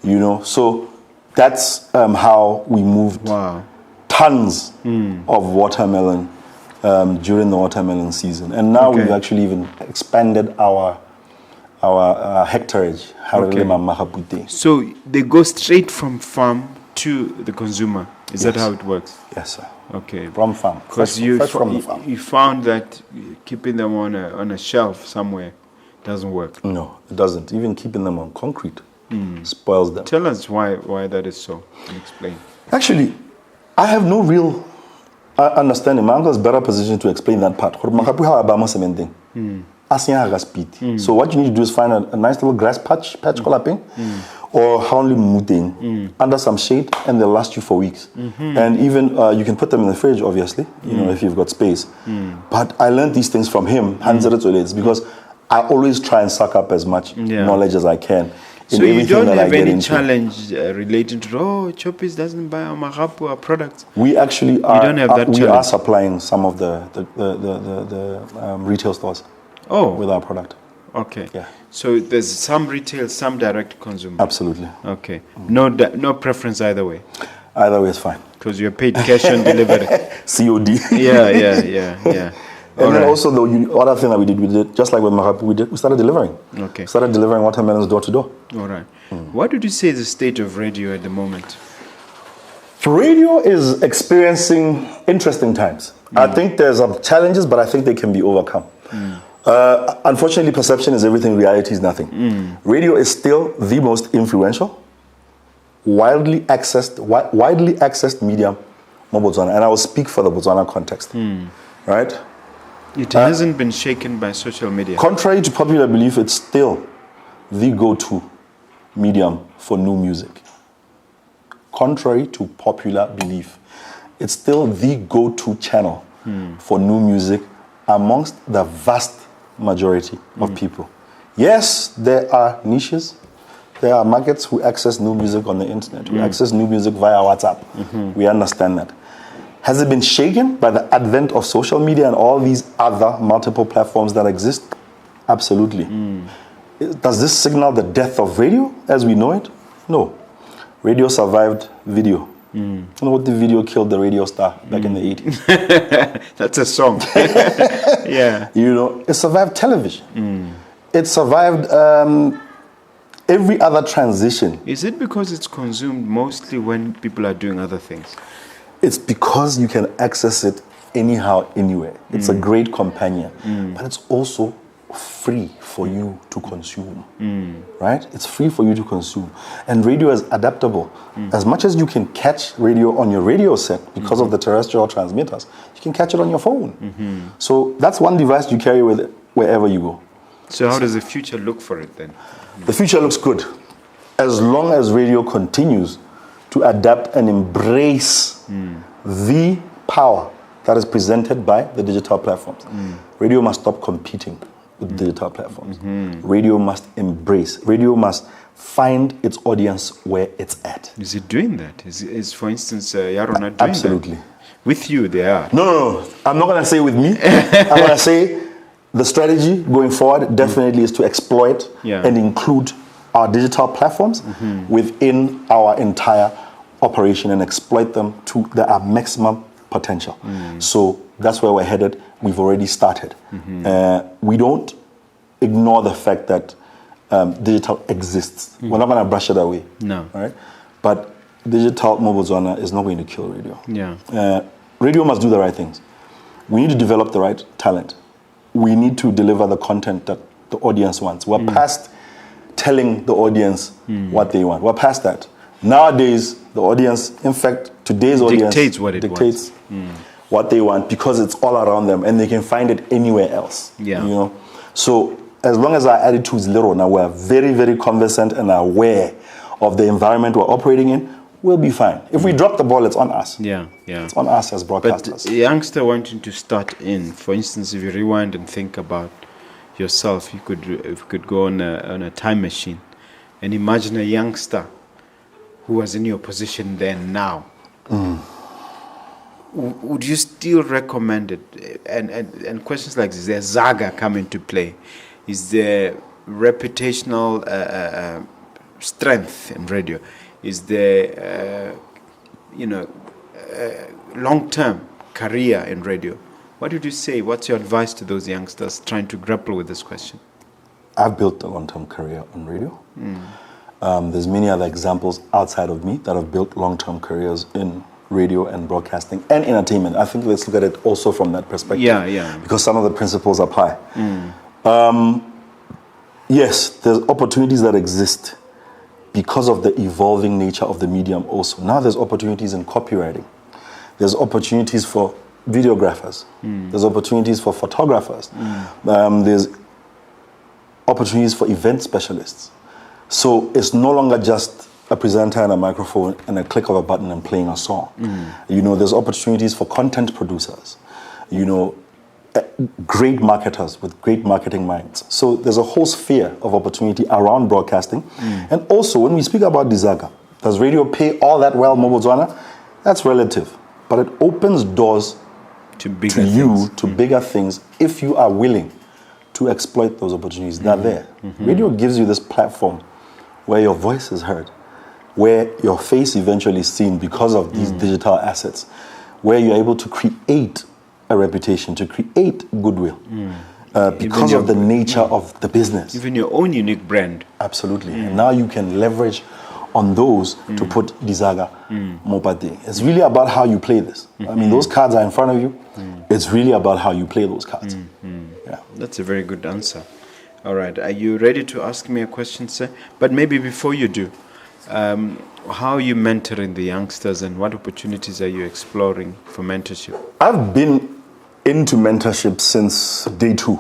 You know, so that's how we moved tons of watermelon during the watermelon season. And now we've actually even expanded our hectarage. So they go straight from farm to the consumer. Is that how it works? Yes, sir. Okay. From farm. Because you found that keeping them on a shelf somewhere doesn't work. No, it doesn't. Even keeping them on concrete spoils them. Tell us why that is so, and explain. Actually, I have no real understanding. My uncle is better positioned to explain that part. So what you need to do is find a nice little grass patch or only muting under some shade, and they'll last you for weeks. And even you can put them in the fridge, obviously, you know, if you've got space. But I learned these things from him, because I always try and suck up as much knowledge as I can. So you don't have any challenge relating to, Choppies doesn't buy our Magapu, our products? We actually are. You don't have that we challenge. are supplying some of the retail stores with our product. Okay. Yeah. So there's some retail, some direct consumer. Absolutely. Okay. No preference either way. Either way is fine. Because you're paid cash on delivery. COD. Yeah. And then also the other thing that we did just like with Magapu, we started delivering. Okay. Started delivering watermelons door to door. All right. What would you say is the state of radio at the moment? Radio is experiencing interesting times. I think there's some challenges, but I think they can be overcome. Unfortunately, perception is everything, reality is nothing. Radio is still the most influential, widely accessed medium in Botswana, and I will speak for the Botswana context, right? It hasn't been shaken by social media. Contrary to popular belief, it's still the go-to medium for new music. Contrary to popular belief, it's still the go-to channel for new music amongst the vast majority of people. Yes, there are niches. There are markets who access new music on the internet, who access new music via WhatsApp. We understand that. Has it been shaken by the advent of social media and all these other multiple platforms that exist? Absolutely. Does this signal the death of radio as we know it? No. Radio survived video. You know what the video killed the radio star back in the 80s? That's a song. Yeah. You know, it survived television. It survived every other transition. Is it because it's consumed mostly when people are doing other things? It's because you can access it anyhow, anywhere. It's a great companion, but it's also free for you to consume, right? It's free for you to consume. And radio is adaptable. As much as you can catch radio on your radio set because of the terrestrial transmitters, you can catch it on your phone. So that's one device you carry with wherever you go. So how does the future look for it then? The future looks good. As long as radio continues to adapt and embrace the power that is presented by the digital platforms. Radio must stop competing with digital platforms. Radio must embrace. Radio must find its audience where it's at. Is it doing that? Is for instance, Yaro not doing Absolutely. that? With you, they are. No. I'm not going to say with me. I'm going to say the strategy going forward definitely is to exploit and include our digital platforms within our entire operation and exploit them to their maximum potential. So that's where we're headed. We've already started. We don't ignore the fact that digital exists. We're not going to brush it away. No. Right? But digital mobile zona is not going to kill radio. Yeah. Radio must do the right things. We need to develop the right talent. We need to deliver the content that the audience wants. We're past telling the audience what they want. We're past that. Nowadays, the audience, in fact, today's audience dictates what it wants. What they want because it's all around them and they can find it anywhere else. Yeah. You know? So as long as our attitude is little, now we're very, very conversant and aware of the environment we're operating in, we'll be fine. If we drop the ball, it's on us. Yeah. It's on us as broadcasters. But a youngster wanting to start in, for instance, if you rewind and think about yourself, you could go on a time machine and imagine a youngster who was in your position then now. would you still recommend it? And questions like this, there's Zaga come into play. Is there reputational strength in radio? Is there, long-term career in radio? What would you say? What's your advice to those youngsters trying to grapple with this question? I've built a long-term career on radio. There's many other examples outside of me that have built long-term careers in radio and broadcasting and entertainment. I think let's look at it also from that perspective. Yeah. Because some of the principles apply. Yes, there's opportunities that exist because of the evolving nature of the medium also. Now there's opportunities in copywriting. There's opportunities for videographers. There's opportunities for photographers. There's opportunities for event specialists. So it's no longer just a presenter and a microphone and a click of a button and playing a song. There's opportunities for content producers. Great marketers with great marketing minds. So there's a whole sphere of opportunity around broadcasting. And also, when we speak about Dizaga, does radio pay all that well, Mobotswana? That's relative. But it opens doors to bigger things if you are willing to exploit those opportunities. They're there. Radio gives you this platform where your voice is heard, where your face eventually is seen because of these digital assets, where you're able to create a reputation, to create goodwill, because of the nature of the business. Even your own unique brand. Absolutely. And now you can leverage on those to put Dizaga Mopate. It's really about how you play this. I mean, those cards are in front of you. It's really about how you play those cards. Yeah. That's a very good answer. All right. Are you ready to ask me a question, sir? But maybe before you do, how are you mentoring the youngsters and what opportunities are you exploring for mentorship? I've been into mentorship since day 2.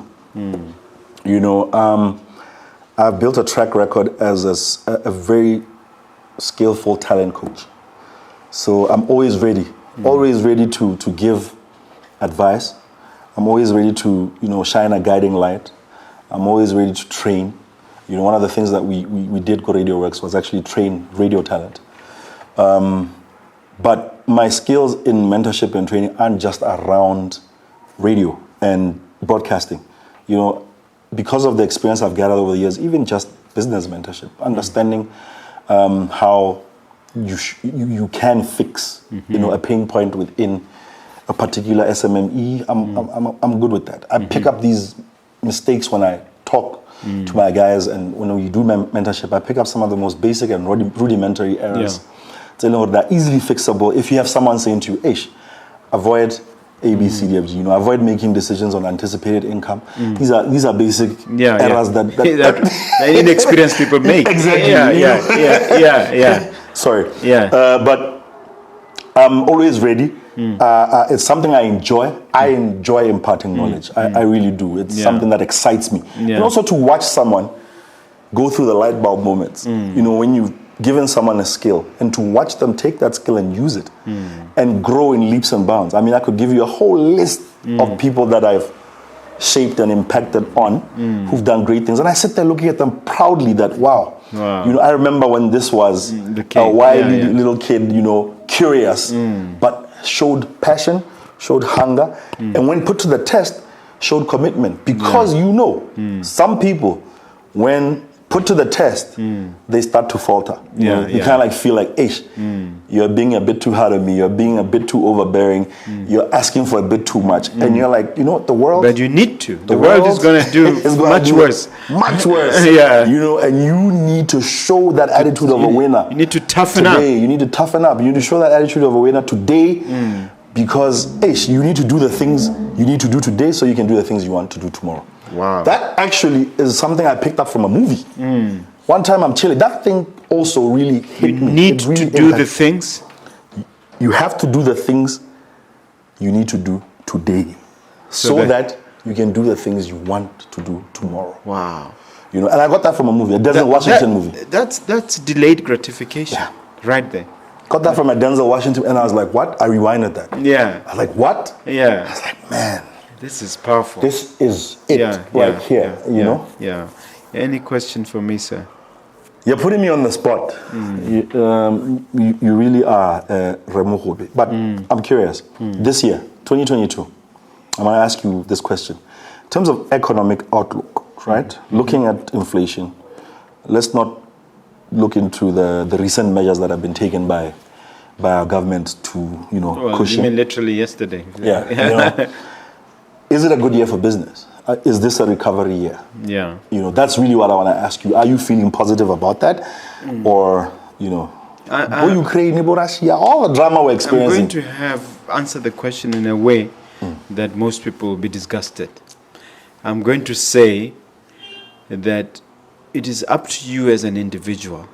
I've built a track record as a very skillful talent coach. So I'm always ready to give advice. I'm always ready to, shine a guiding light. I'm always ready to train. One of the things that we did Go Radio Works was actually train radio talent. But my skills in mentorship and training aren't just around radio and broadcasting. Because of the experience I've gathered over the years, even just business mentorship, understanding how you can fix, a pain point within a particular SMME. I'm good with that. I pick up these mistakes when I talk to my guys, and when we do mentorship, I pick up some of the most basic and rudimentary errors. They're easily fixable if you have someone saying to you, Ish, avoid A, B, C, D, F, G. Avoid making decisions on anticipated income. These are basic errors that inexperienced people make. Exactly. Yeah. Sorry. But I'm always ready. It's something I enjoy. I enjoy imparting knowledge. I really do. It's something that excites me. And also to watch someone go through the light bulb moments. When you've given someone a skill and to watch them take that skill and use it and grow in leaps and bounds. I mean, I could give you a whole list of people that I've shaped and impacted on who've done great things. And I sit there looking at them proudly that, wow. I remember when this was a wily little kid, curious, but showed passion, showed hunger, and when put to the test, showed commitment. Because some people, when put to the test, they start to falter. You kind of feel like, Ish, you're being a bit too hard on me, you're being a bit too overbearing, you're asking for a bit too much. And you're like, the world... But you need to. The world is going to do much worse. Much worse. And you need to show that attitude of a winner. You need to toughen up. You need to toughen up. You need to show that attitude of a winner today because, Ish, you need to do the things you need to do today so you can do the things you want to do tomorrow. Wow. That actually is something I picked up from a movie. One time I'm chilling. That thing also really hit me. You need to do the things. You have to do the things you need to do today so that you can do the things you want to do tomorrow. Wow. And I got that from a movie, a Denzel Washington movie. That's delayed gratification. Right there. Got that from a Denzel Washington, and I was like, what? I rewinded that. Yeah. I was like, what? Yeah. I was like, man. This is powerful. This is it here, you know? Yeah. Any question for me, sir? You're putting me on the spot. You really are Mogobe. But I'm curious. This year, 2022, I'm going to ask you this question. In terms of economic outlook, right? Looking at inflation, let's not look into the recent measures that have been taken by our government to, cushion. You mean literally yesterday? Yeah. Is it a good year for business? Is this a recovery year? Yeah. That's really what I want to ask you. Are you feeling positive about that? Or, Ukraine, Russia, all the drama we're experiencing? I'm going to answer the question in a way that most people will be disgusted. I'm going to say that it is up to you as an individual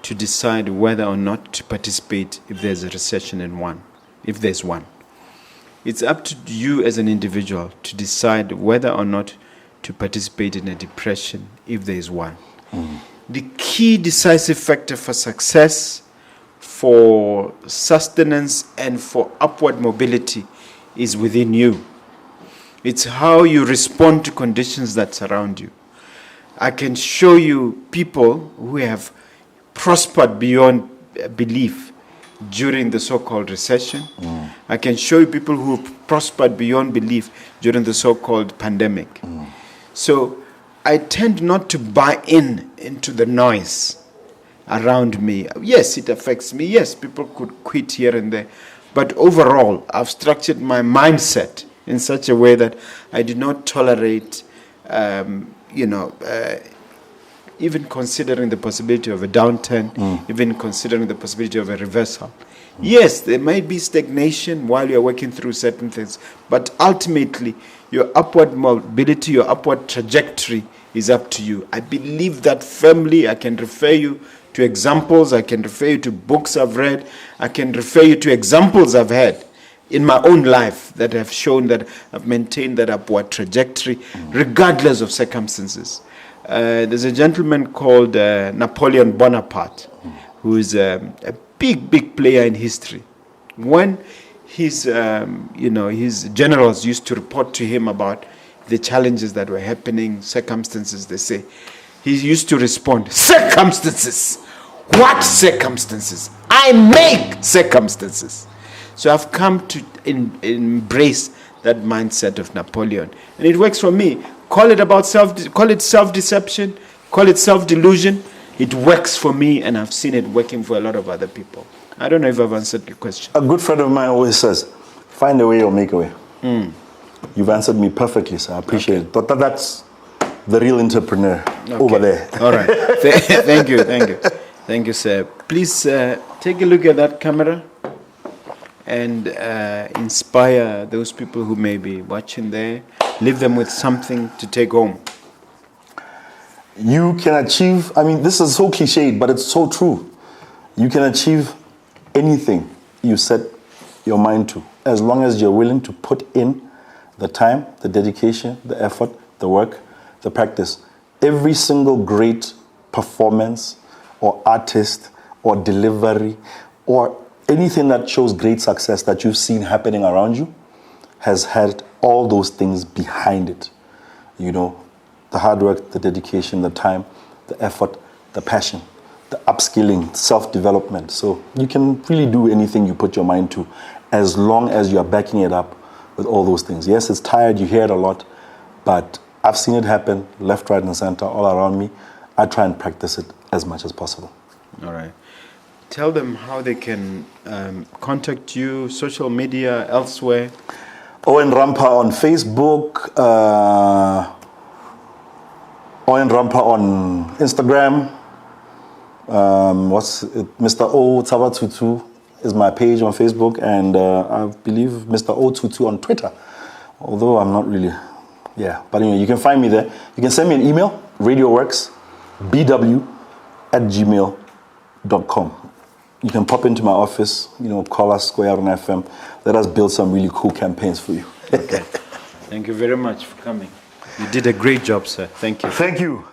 to decide whether or not to participate if there's a recession if there's one. It's up to you as an individual to decide whether or not to participate in a depression if there is one. The key decisive factor for success, for sustenance, and for upward mobility is within you. It's how you respond to conditions that surround you. I can show you people who have prospered beyond belief during the so-called recession. I can show you people who prospered beyond belief during the so-called pandemic. So I tend not to buy into the noise around me. Yes, it affects me. Yes, people could quit here and there. But overall, I've structured my mindset in such a way that I do not tolerate, even considering the possibility of a downturn, even considering the possibility of a reversal. Yes, there might be stagnation while you're working through certain things, but ultimately, your upward mobility, your upward trajectory is up to you. I believe that firmly. I can refer you to examples. I can refer you to books I've read. I can refer you to examples I've had in my own life that have shown that I've maintained that upward trajectory regardless of circumstances. There's a gentleman called Napoleon Bonaparte, who is a big player in history. When his generals used to report to him about the challenges that were happening, circumstances, they say, he used to respond, circumstances! What circumstances? I make circumstances. So I've come to embrace that mindset of Napoleon. And it works for me. Call it self-deception, call it self-delusion. It works for me, and I've seen it working for a lot of other people. I don't know if I've answered your question. A good friend of mine always says, find a way or make a way. You've answered me perfectly, sir. I appreciate it. But that's the real entrepreneur over there. All right. Thank you. Thank you, sir. Please take a look at that camera and inspire those people who may be watching there. Leave them with something to take home. You can achieve, this is so cliched, but it's so true. You can achieve anything you set your mind to, as long as you're willing to put in the time, the dedication, the effort, the work, the practice. Every single great performance or artist or delivery or anything that shows great success that you've seen happening around you has had all those things behind it. The hard work, the dedication, the time, the effort, the passion, the upskilling, self-development. So you can really do anything you put your mind to, as long as you are backing it up with all those things. Yes, it's tired, you hear it a lot, but I've seen it happen left, right, and center all around me. I try and practice it as much as possible. All right. Tell them how they can contact you, social media, elsewhere. Owen Rampa on Facebook, Owen Rampa on Instagram. Mr. O Tshaba Tshutshu is my page on Facebook, and I believe Mr. O Tshutshu on Twitter. Although I'm not really, But anyway, you can find me there. You can send me an email, radioworksbw@gmail.com. You can pop into my office, call us, go out on FM. Let us build some really cool campaigns for you. Okay. Thank you very much for coming. You did a great job, sir. Thank you. Thank you.